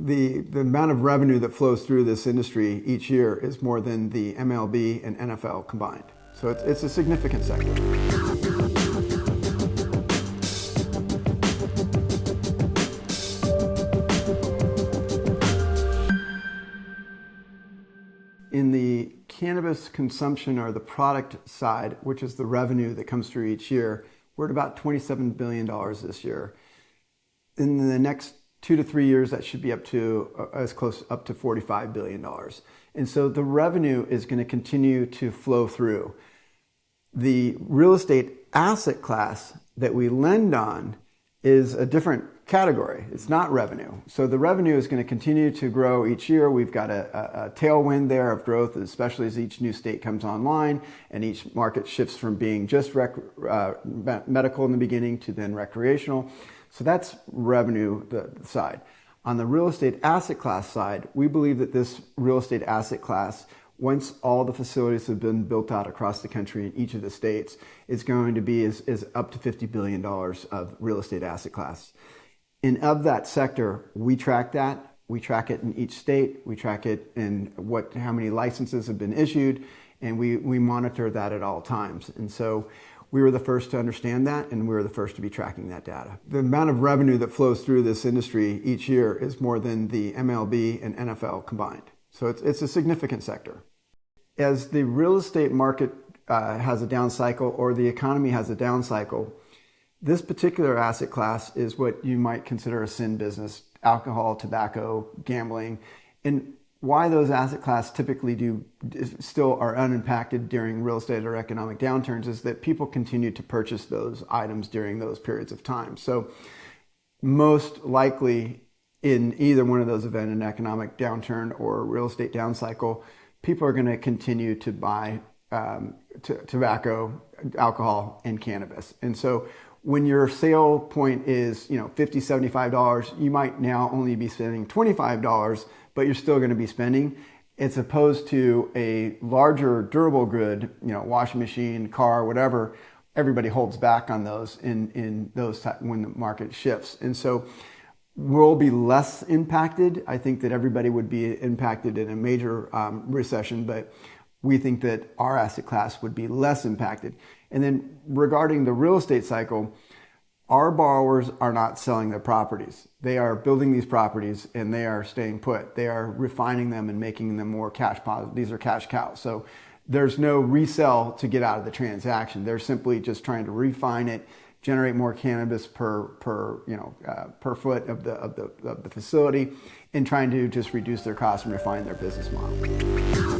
The amount of revenue that flows through this industry each year is more than the MLB and NFL combined. So it's a significant sector. In the cannabis consumption or the product side, which is the revenue that comes through each year, we're at about $27 billion this year. In the next 2 to 3 years, that should be up to up to $45 billion. And so the revenue is going to continue to flow through. The real estate asset class that we lend on is a different category. It's not revenue. So the revenue is going to continue to grow each year. We've got a tailwind there of growth, especially as each new state comes online and each market shifts from being just medical in the beginning to then recreational. So that's revenue the side. On the real estate asset class side, we believe that this real estate asset class, once all the facilities have been built out across the country in each of the states, is going to be is up to $50 billion of real estate asset class. And of that sector, we track that. We track it in each state. We track it in how many licenses have been issued, and we monitor that at all times. And so we were the first to understand that, and we were the first to be tracking that data. The amount of revenue that flows through this industry each year is more than the MLB and NFL combined. So it's a significant sector. As the real estate market has a down cycle, or the economy has a down cycle, this particular asset class is what you might consider a sin business: alcohol, tobacco, gambling. And why those asset class typically still are unimpacted during real estate or economic downturns is that people continue to purchase those items during those periods of time. So most likely in either one of those events, an economic downturn or real estate down cycle, people are going to continue to buy tobacco, alcohol, and cannabis. And so when your sale point is $50, $75, you might now only be spending $25, but you're still going to be spending. It's opposed to a larger durable good, washing machine, car, whatever. Everybody holds back on those in those when the market shifts. And so we'll be less impacted. I think that everybody would be impacted in a major recession, but we think that our asset class would be less impacted. And then regarding the real estate cycle, our borrowers are not selling their properties. They are building these properties and they are staying put. They are refining them and making them more cash positive. These are cash cows. So there's no resell to get out of the transaction. They're simply just trying to refine it, generate more cannabis per foot of the facility, and trying to just reduce their costs and refine their business model.